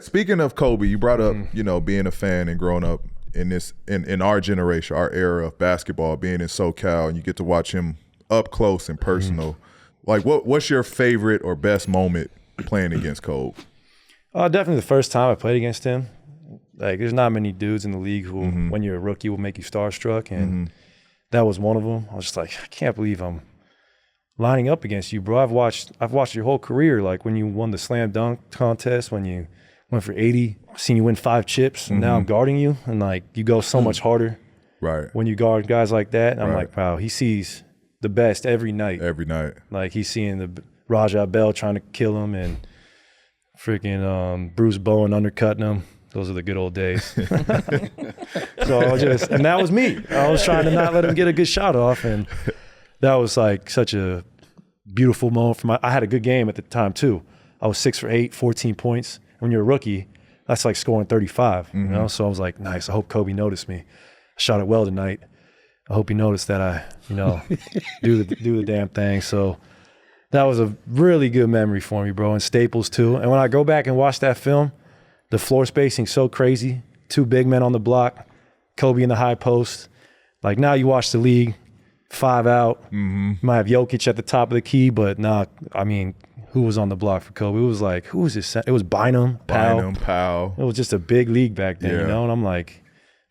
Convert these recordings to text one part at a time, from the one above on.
Speaking of Kobe, you brought up, being a fan and growing up in our generation, our era of basketball, being in SoCal, and you get to watch him up close and personal. Like, what's your favorite or best moment playing against Kobe? Definitely the first time I played against him. Like, there's not many dudes in the league who, when you're a rookie, will make you starstruck, and that was one of them. I was just like, I can't believe I'm lining up against you, bro. I've watched your whole career. Like, when you won the slam dunk contest, when you went for 80, I've seen you win 5 chips, and now I'm guarding you, and like, you go so much harder. Right. When you guard guys like that, and I'm like, wow, he sees the best every night. Every night. Like, he's seeing the Rajah Bell trying to kill him, and freaking Bruce Bowen undercutting him. Those are the good old days. So and that was me. I was trying to not let him get a good shot off, and that was like such a beautiful moment for I had a good game at the time too. I was 6 for 8, 14 points. When you're a rookie, that's like scoring 35, you know? So I was like, nice, I hope Kobe noticed me. I shot it well tonight. I hope he noticed that I, do the damn thing. So that was a really good memory for me, bro, and Staples too. And when I go back and watch that film, the floor spacing's so crazy. 2 big men on the block, Kobe in the high post. Like, now you watch the league, 5 out. You might have Jokic at the top of the key, but who was on the block for Kobe? It was like, who was this? It was Bynum, Powell. It was just a big league back then, And I'm like,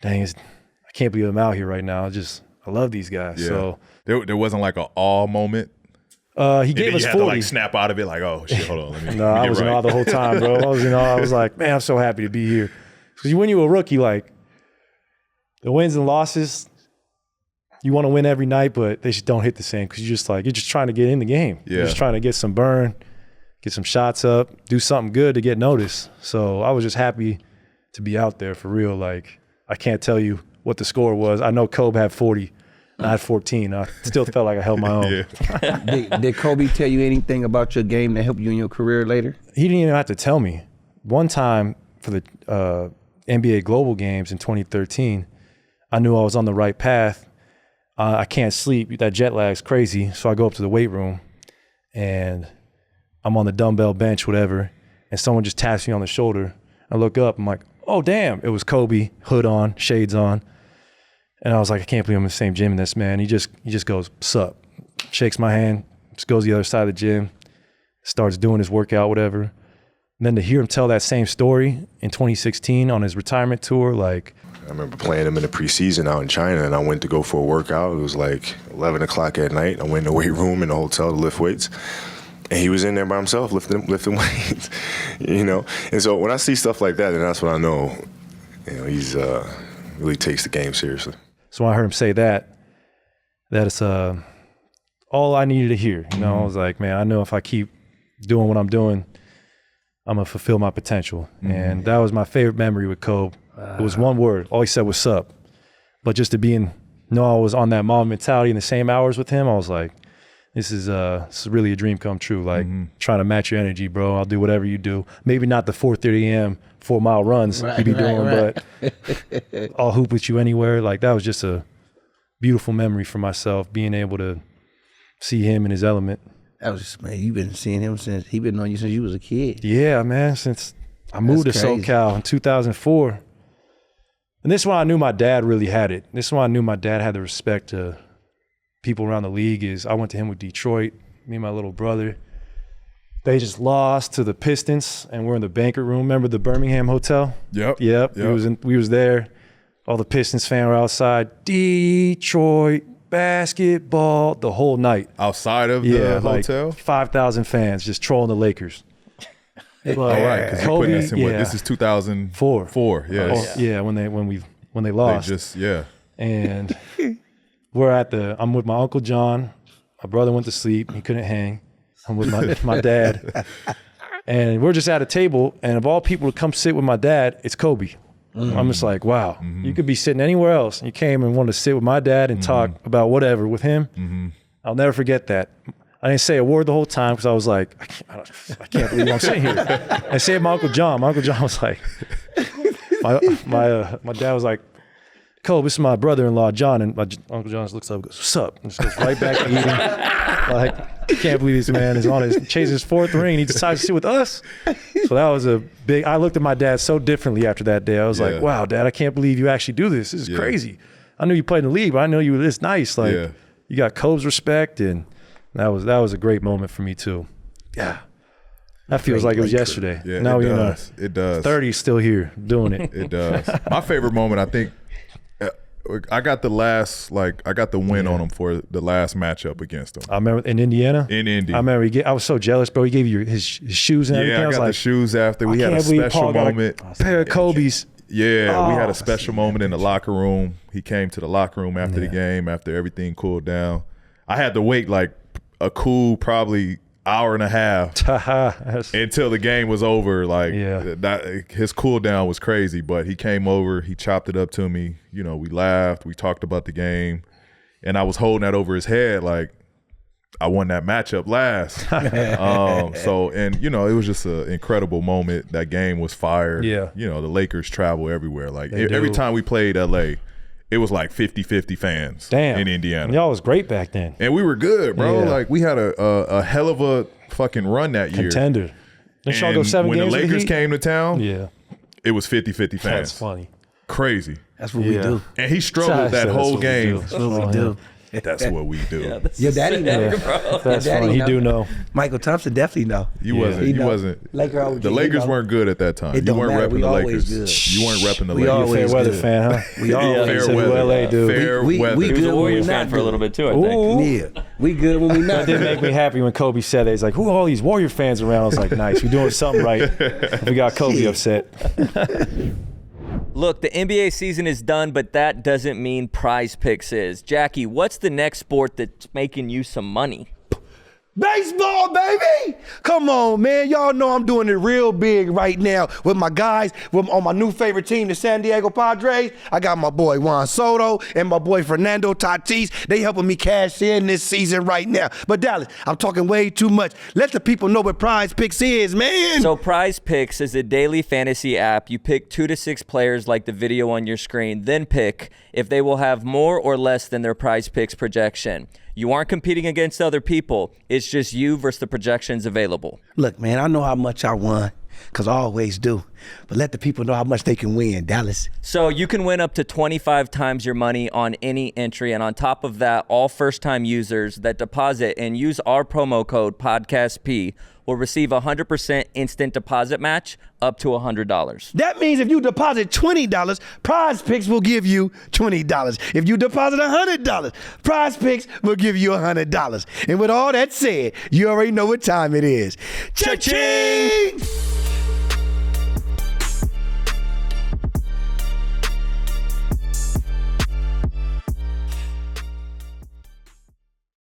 dang, I can't believe I'm out here right now. I love these guys. Yeah. So there wasn't like an awe moment. He gave us 40. To like snap out of it, like, oh shit, hold on. I was in awe the whole time, bro. I was like, man, I'm so happy to be here. Because when you're a rookie, like, the wins and losses, you want to win every night, but they just don't hit the same because you're just trying to get in the game. Yeah. You're just trying to get some burn, get some shots up, do something good to get noticed. So I was just happy to be out there for real. Like, I can't tell you what the score was. I know Kobe had 40. I had 14. I still felt like I held my own. Did Kobe tell you anything about your game that helped you in your career later? He didn't even have to tell me. One time for the NBA Global Games in 2013, I knew I was on the right path. I can't sleep. That jet lag's crazy. So I go up to the weight room, and I'm on the dumbbell bench, whatever, and someone just taps me on the shoulder. I look up. I'm like, oh, damn. It was Kobe, hood on, shades on. And I was like, I can't believe I'm in the same gym as this man. He just goes, sup, shakes my hand, just goes to the other side of the gym, starts doing his workout, whatever. And then to hear him tell that same story in 2016 on his retirement tour, like. I remember playing him in the preseason out in China, and I went to go for a workout. It was like 11 o'clock at night. I went in the weight room in the hotel to lift weights. And he was in there by himself lifting weights, And so when I see stuff like that, then that's when I know, he's really takes the game seriously. So when I heard him say that is all I needed to hear. I was like, man, I know if I keep doing what I'm doing, I'm going to fulfill my potential. And that was my favorite memory with Kobe. It was one word. All he said was sup. But just to I was on that mom mentality in the same hours with him, I was like, this is really a dream come true. Like, trying to match your energy, bro. I'll do whatever you do. Maybe not the 4:30 a.m. 4-mile runs you be doing, but I'll hoop with you anywhere. Like, that was just a beautiful memory for myself, being able to see him in his element. That was just, man, you've been seeing him he been on you since you was a kid. Yeah, man, since I moved to SoCal in 2004. And this is when I knew my dad really had it. This is when I knew my dad had the respect to people around the league. I went to him with Detroit, me and my little brother. They just lost to the Pistons, and we're in the banquet room. Remember the Birmingham Hotel? Yep. We was there. All the Pistons fans were outside. Detroit basketball the whole night. Outside of the hotel? 5,000 fans just trolling the Lakers. All right, because you're putting us in this is 2004. Yes. When they lost. And I'm with my Uncle John. My brother went to sleep. He couldn't hang. I'm with my dad. And we're just at a table, and of all people to come sit with my dad, it's Kobe. I'm just like, wow, you could be sitting anywhere else. You came and wanted to sit with my dad and talk about whatever with him. I'll never forget that. I didn't say a word the whole time because I was like, I can't believe I'm sitting here. I said my Uncle John. My Uncle John was like, my dad was like, Kobe, this is my brother-in-law, John. And my Uncle John just looks up and goes, what's up? And just goes right back to eating. Like, I can't believe this man is chasing his 4th ring and he decides to sit with us. So that was I looked at my dad so differently after that day. I was like, wow, Dad, I can't believe you actually do this. This is crazy. I knew you played in the league, but I know you were this nice. Like, you got Kobe's respect, and that was a great moment for me too. Yeah. That feels like it was yesterday. Yeah, now it does. 30 still here doing it. It does. My favorite moment, I think, I got the win on him for the last matchup against him. I remember in Indiana. In Indy. I remember I was so jealous, bro. He gave you his shoes and everything. Yeah, I got the shoes after. We had a special moment. Pair of Kobe's. Yeah, we had a special moment in the locker room. He came to the locker room after the game, after everything cooled down. I had to wait like a cool probably hour and a half until the game was over. Like his cool down was crazy, but he came over, he chopped it up to me. You know, we laughed, we talked about the game, and I was holding that over his head like I won that matchup last. And you know, it was just an incredible moment. That game was fire. Yeah. You know, the Lakers travel everywhere. Like every time we played LA, it was like 50-50 fans in Indiana. Y'all was great back then. And we were good, bro. Yeah. Like we had a hell of a fucking run that year. Contender. Didn't y'all go 7 games when the Lakers came to town, it was 50-50 fans. That's funny. Crazy. That's what we do. And he struggled that whole game. That's what we do. That's what we do. Your daddy know. That's funny. He do know. Michael Thompson definitely know. He wasn't. The Lakers weren't good at that time. You weren't repping the Lakers. You weren't repping the Lakers. You a fair weather fan, huh? We always fair weather. LA, dude. Fair weather. We He was good a when Warrior we fan not for a little bit too, I think. Yeah, we good when we not. That did make me happy when Kobe said that. He's like, who are all these Warrior fans around? I was like, nice. We're doing something right. We got Kobe upset. Look, the NBA season is done, but that doesn't mean PrizePicks is. Jackie, what's the next sport that's making you some money? Baseball, baby! Come on, man. Y'all know I'm doing it real big right now with my guys on my new favorite team, the San Diego Padres. I got my boy Juan Soto and my boy Fernando Tatis. They helping me cash in this season right now. But Dallas, I'm talking way too much. Let the people know what PrizePicks is, man. So PrizePicks is a daily fantasy app. You pick 2 to 6 players like the video on your screen, then pick if they will have more or less than their PrizePicks projection. You aren't competing against other people. It's just you versus the projections available. Look, man, I know how much I won, because I always do. But let the people know how much they can win, Dallas. So you can win up to 25 times your money on any entry. And on top of that, all first-time users that deposit and use our promo code PODCASTP will receive a 100% instant deposit match up to $100. That means if you deposit $20, PrizePicks will give you $20. If you deposit $100, PrizePicks will give you $100. And with all that said, you already know what time it is. Cha-ching!